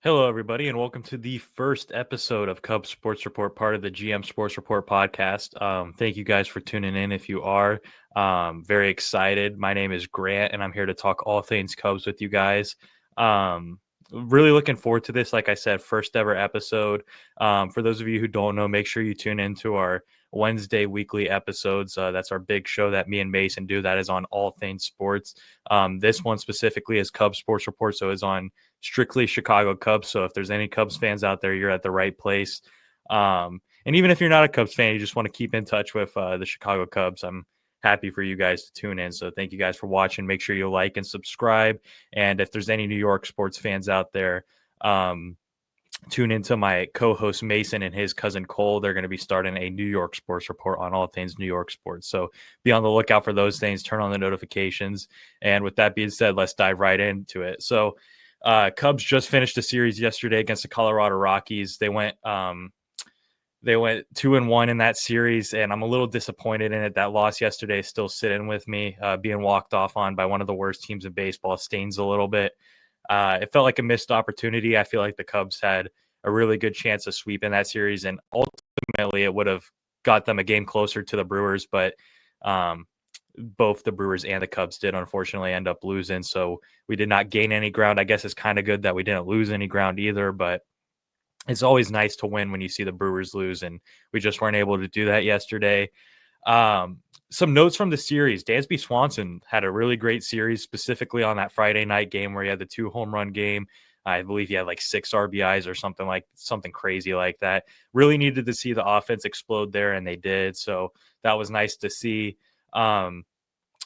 Hello, everybody, and welcome to the first episode of Cubs Sports Report, part of the GM Sports Report podcast. Thank you guys for tuning in. If you are very excited, my name is Grant, and I'm here to talk all things Cubs with you guys. Really looking forward to this. Like I said, first ever episode. For those of you who don't know, make sure you tune into our Wednesday weekly episodes. That's our big show that me and Mason do. That is on all things sports. This one specifically is Cubs Sports Report, so it's on strictly Chicago Cubs. So if there's any Cubs fans out there, you're at the right place. And even if you're not a Cubs fan, you just want to keep in touch with the Chicago Cubs, I'm happy for you guys to tune in. So thank you guys for watching. Make sure you like and subscribe. And if there's any New York sports fans out there, tune into my co-host Mason and his cousin Cole. They're going to be starting a New York sports report on all things New York sports. So be on the lookout for those things. Turn on the notifications. And with that being said, let's dive right into it. So Cubs just finished a series yesterday against the Colorado Rockies. They went 2-1 in that series, and I'm a little disappointed in it. That loss yesterday is still sitting with me. Being walked off on by one of the worst teams in baseball stings a little bit. It felt like a missed opportunity. I feel like the Cubs had a really good chance of sweeping that series, and ultimately it would have got them a game closer to the Brewers, but both the Brewers and the Cubs did unfortunately end up losing. So we did not gain any ground. I guess it's kind of good that we didn't lose any ground either, but it's always nice to win when you see the Brewers lose, and we just weren't able to do that yesterday. Some notes from the series. Dansby Swanson had a really great series, specifically on that Friday night game where he had the 2 home run game. I believe he had like 6 RBIs or something crazy like that. Really needed to see the offense explode there, and they did. So that was nice to see.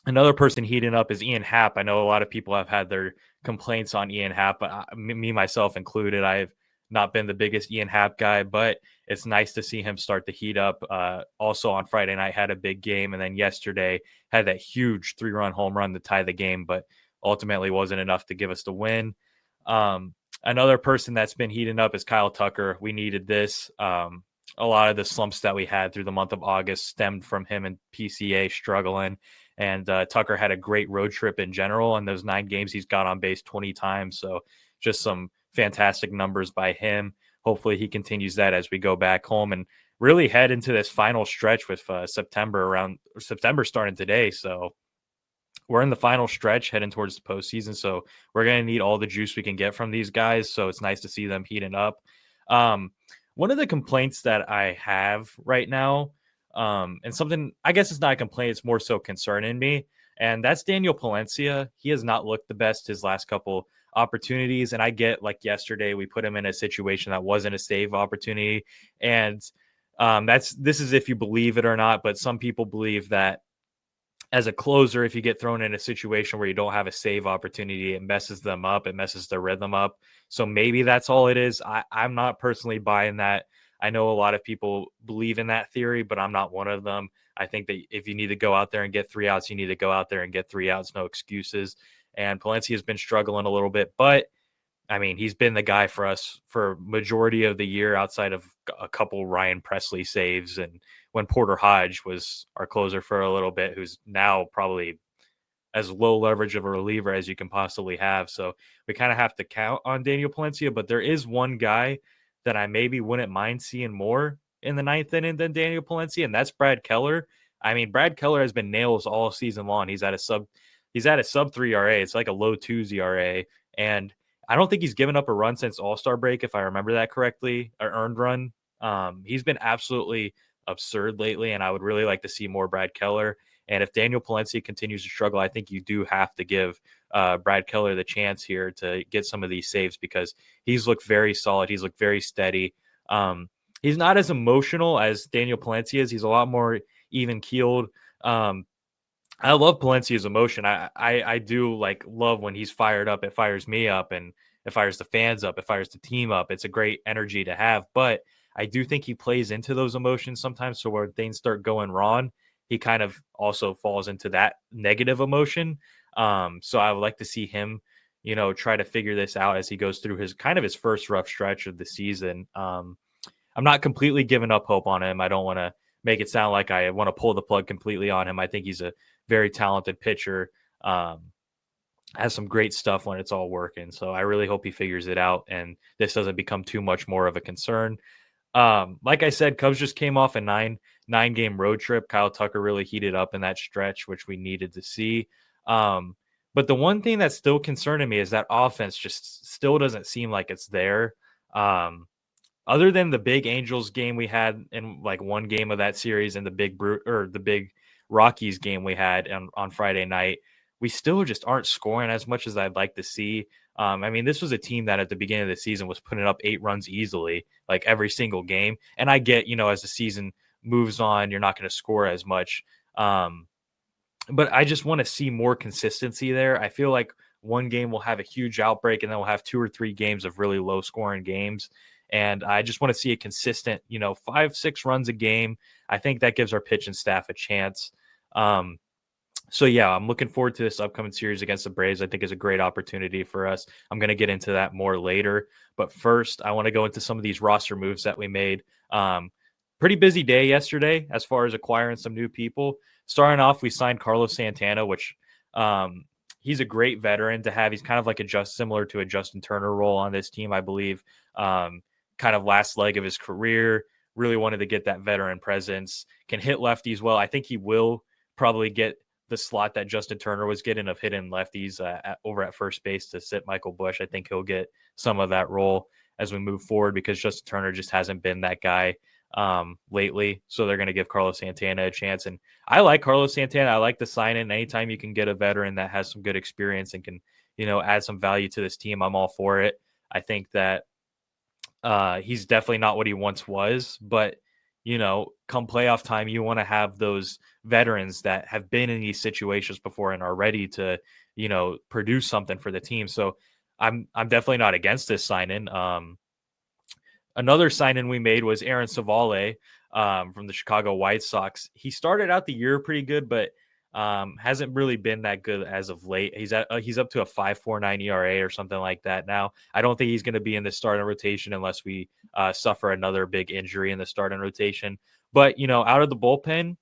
Another person heating up is Ian Happ. I know a lot of people have had their complaints on Ian Happ, but me myself included, I've not been the biggest Ian Happ guy, but it's nice to see him start to heat up. Also on Friday night had a big game, and then yesterday had that huge 3-run home run to tie the game, but ultimately wasn't enough to give us the win. Another person that's been heating up is Kyle Tucker. We needed this. A lot of the slumps that we had through the month of August stemmed from him and PCA struggling. And Tucker had a great road trip in general. In those 9 games, he's got on base 20 times. So just some fantastic numbers by him. Hopefully he continues that as we go back home and really head into this final stretch with September starting today. So we're in the final stretch heading towards the postseason. So we're going to need all the juice we can get from these guys. So it's nice to see them heating up. One of the complaints that I have right now, and something, I guess it's not a complaint, it's more so concerning me, and that's Daniel Palencia. He has not looked the best his last couple opportunities, and I get, like yesterday, we put him in a situation that wasn't a save opportunity, and this is if you believe it or not, but some people believe that as a closer, if you get thrown in a situation where you don't have a save opportunity, it messes them up. It messes their rhythm up. So maybe that's all it is. I'm not personally buying that. I know a lot of people believe in that theory, but I'm not one of them. I think that if you need to go out there and get 3 outs, you need to go out there and get 3 outs, no excuses. And Palencia has been struggling a little bit, but I mean, he's been the guy for us for majority of the year outside of a couple Ryan Presley saves, and when Porter Hodge was our closer for a little bit, who's now probably as low leverage of a reliever as you can possibly have. So we kind of have to count on Daniel Palencia, but there is one guy that I maybe wouldn't mind seeing more in the 9th inning than Daniel Palencia, and that's Brad Keller. I mean, Brad Keller has been nails all season long. He's at a sub 3 ERA. It's like a low 2s ERA, and I don't think he's given up a run since All-Star break, if I remember that correctly, or earned run. He's been absolutely absurd lately, and I would really like to see more Brad Keller. And if Daniel Palencia continues to struggle, I think you do have to give Brad Keller the chance here to get some of these saves, because he's looked very solid. He's looked very steady. He's not as emotional as Daniel Palencia is. He's a lot more even-keeled. I love Palencia's emotion. I do love when he's fired up. It fires me up, and it fires the fans up. It fires the team up. It's a great energy to have. But I do think he plays into those emotions sometimes. So when things start going wrong, he kind of also falls into that negative emotion. So I would like to see him, try to figure this out as he goes through his first rough stretch of the season. I'm not completely giving up hope on him. I don't want to make it sound like I want to pull the plug completely on him. I think he's a very talented pitcher. has some great stuff when it's all working. So I really hope he figures it out and this doesn't become too much more of a concern. Like I said, Cubs just came off a nine game road trip. Kyle Tucker really heated up in that stretch, which we needed to see. Um, but the one thing that's still concerning me is that offense just still doesn't seem like it's there. Um, Other than the big Angels game we had in like one game of that series and the big Rockies game we had on Friday night, we still just aren't scoring as much as I'd like to see. I mean, this was a team that at the beginning of the season was putting up 8 runs easily, like every single game. And I get, as the season moves on, you're not going to score as much. Um, but I just want to see more consistency there. I feel like one game will have a huge outbreak and then we'll have 2 or 3 games of really low scoring games. And I just want to see a consistent, 5, 6 runs a game. I think that gives our pitching staff a chance. Um, so yeah, I'm looking forward to this upcoming series against the Braves. I think is a great opportunity for us. I'm going to get into that more later, but first I want to go into some of these roster moves that we made. Um, Pretty busy day yesterday as far as acquiring some new people. Starting off, we signed Carlos Santana, which um, he's a great veteran to have. He's kind of like similar to a Justin Turner role on this team, I believe. Kind of last leg of his career. Really wanted to get that veteran presence. Can hit lefties well. I think he will probably get the slot that Justin Turner was getting of hitting lefties over at first base to sit Michael Busch. I think he'll get some of that role as we move forward because Justin Turner just hasn't been that guy lately. So they're going to give Carlos Santana a chance. And I like Carlos Santana. I like the sign in. Anytime you can get a veteran that has some good experience and can, add some value to this team, I'm all for it. I think that he's definitely not what he once was, but come playoff time, you want to have those veterans that have been in these situations before and are ready to, produce something for the team. So I'm definitely not against this sign in. Another sign-in we made was Aaron Savale from the Chicago White Sox. He started out the year pretty good, but hasn't really been that good as of late. He's up to a 5.49 ERA or something like that now. I don't think he's going to be in the starting rotation unless we suffer another big injury in the starting rotation. But out of the bullpen,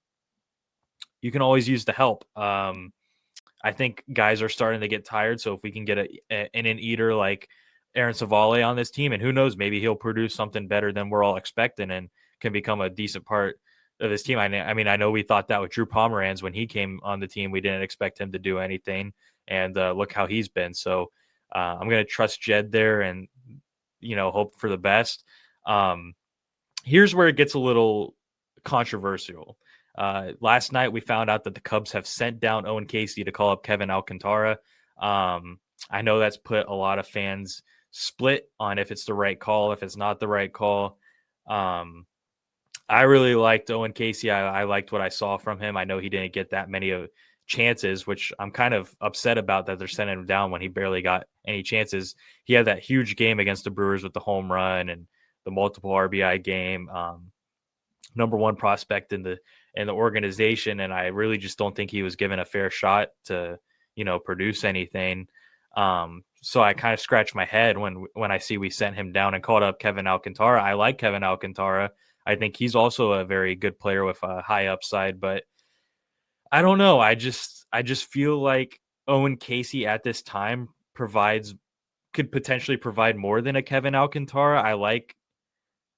you can always use the help. I think guys are starting to get tired. So if we can get an inning eater like Aaron Savale on this team, and who knows, maybe he'll produce something better than we're all expecting and can become a decent part of this team. I mean, I know we thought that with Drew Pomeranz when he came on the team, we didn't expect him to do anything, and look how he's been. So I'm going to trust Jed there and hope for the best. Here's where it gets a little controversial. Last night, we found out that the Cubs have sent down Owen Casey to call up Kevin Alcantara. I know that's put a lot of fans split on if it's the right call, if it's not the right call. I really liked Owen Casey. I liked what I saw from him. I know he didn't get that many chances, which I'm kind of upset about that they're sending him down when he barely got any chances. He had that huge game against the Brewers with the home run and the multiple RBI game. Number one prospect in the organization, and I really just don't think he was given a fair shot to produce anything. So I kind of scratched my head when I see we sent him down and called up Kevin Alcantara. I like Kevin Alcantara. I think he's also a very good player with a high upside, but I don't know. I just feel like Owen Casey at this time could potentially provide more than a Kevin Alcantara. I like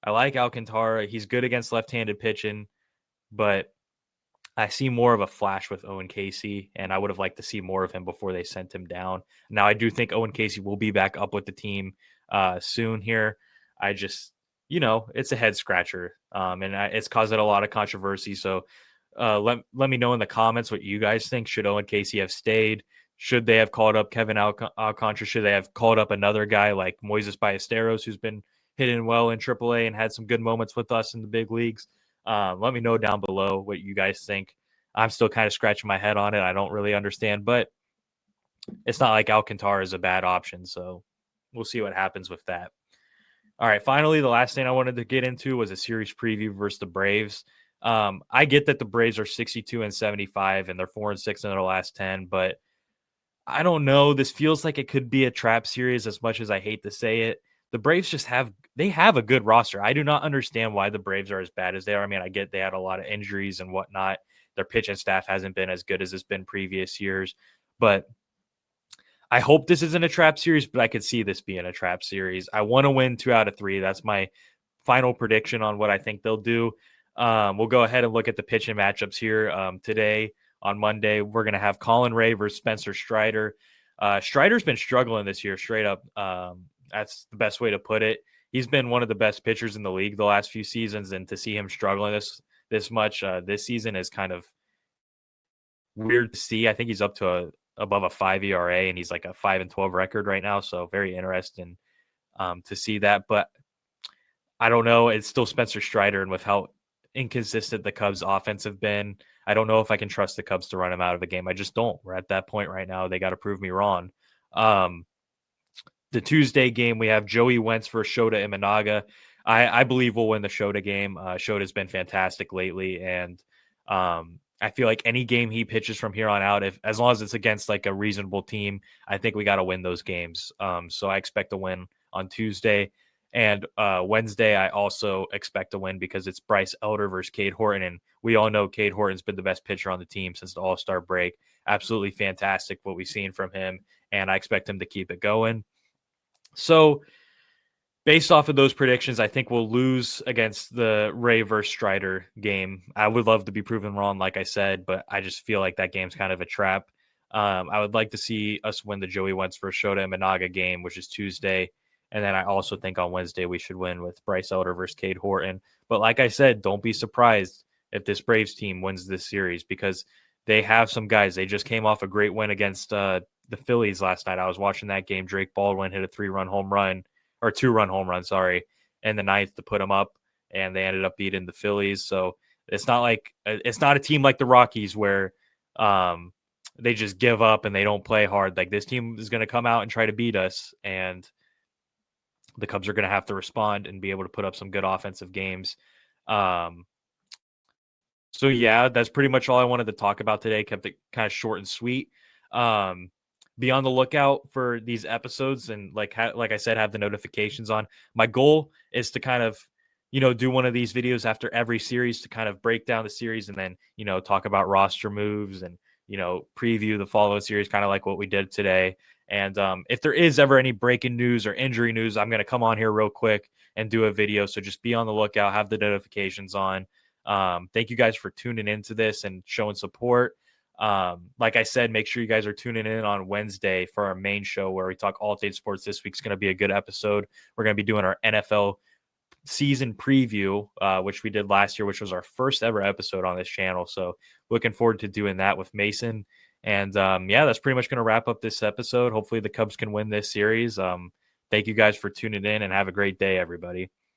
Alcantara. He's good against left-handed pitching, but I see more of a flash with Owen Casey, and I would have liked to see more of him before they sent him down. Now, I do think Owen Casey will be back up with the team soon here. I just, it's a head scratcher, and it's causing a lot of controversy. So let me know in the comments what you guys think. Should Owen Casey have stayed? Should they have called up Kevin Alcantara? Should they have called up another guy like Moises Ballesteros, who's been hitting well in AAA and had some good moments with us in the big leagues? Let me know down below what you guys think. I'm still kind of scratching my head on it. I don't really understand, but it's not like Alcantara is a bad option. So we'll see what happens with that. All right. Finally, the last thing I wanted to get into was a series preview versus the Braves. I get that the Braves are 62-75 and they're 4-6 in their last 10, but I don't know. This feels like it could be a trap series as much as I hate to say it. The Braves just have a good roster. I do not understand why the Braves are as bad as they are. I mean, I get they had a lot of injuries and whatnot. Their pitching staff hasn't been as good as it's been previous years, but I hope this isn't a trap series, but I could see this being a trap series. I want to win 2 out of 3. That's my final prediction on what I think they'll do. We'll go ahead and look at the pitching matchups here today. On Monday, we're going to have Colin Ray versus Spencer Strider. Strider's been struggling this year, straight up. That's the best way to put it. He's been one of the best pitchers in the league the last few seasons, and to see him struggling this much this season is kind of weird to see. I think he's up to above a 5 ERA, and he's like a 5-12 record right now. So very interesting to see that. But I don't know. It's still Spencer Strider, and with how inconsistent the Cubs' offense have been, I don't know if I can trust the Cubs to run him out of a game. I just don't. We're at that point right now. They got to prove me wrong. The Tuesday game, we have Joey Wentz for Shota Imanaga. I believe we'll win the Shota game. Shota's been fantastic lately, and I feel like any game he pitches from here on out, if as long as it's against like a reasonable team, I think we got to win those games. So I expect to win on Tuesday. And Wednesday, I also expect to win because it's Bryce Elder versus Cade Horton. And we all know Cade Horton's been the best pitcher on the team since the All-Star break. Absolutely fantastic what we've seen from him. And I expect him to keep it going. So based off of those predictions, I think we'll lose against the Ray versus Strider game. I would love to be proven wrong, like I said, but I just feel like that game's kind of a trap. I would like to see us win the Joey Wentz versus Shota Imanaga game, which is Tuesday. And then I also think on Wednesday we should win with Bryce Elder versus Cade Horton. But like I said, don't be surprised if this Braves team wins this series because they have some guys. They just came off a great win against the Phillies last night. I was watching that game. Drake Baldwin hit a 2-run home run, in the ninth to put them up, and they ended up beating the Phillies. So it's not a team like the Rockies where they just give up and they don't play hard. Like this team is going to come out and try to beat us, and the Cubs are going to have to respond and be able to put up some good offensive games. So yeah, that's pretty much all I wanted to talk about today. Kept it kind of short and sweet. Be on the lookout for these episodes and like I said, have the notifications on. My goal is to kind of, do one of these videos after every series to kind of break down the series and then, talk about roster moves and, preview the following series, kind of like what we did today. And if there is ever any breaking news or injury news, I'm going to come on here real quick and do a video. So just be on the lookout, have the notifications on. Thank you guys for tuning into this and showing support. Like I said, make sure you guys are tuning in on Wednesday for our main show where we talk all day sports. This week's going to be a good episode. We're going to be doing our NFL season preview, which we did last year, which was our first ever episode on this channel. So looking forward to doing that with Mason. And yeah, that's pretty much going to wrap up this episode. Hopefully the Cubs can win this series. Thank you guys for tuning in and have a great day, everybody.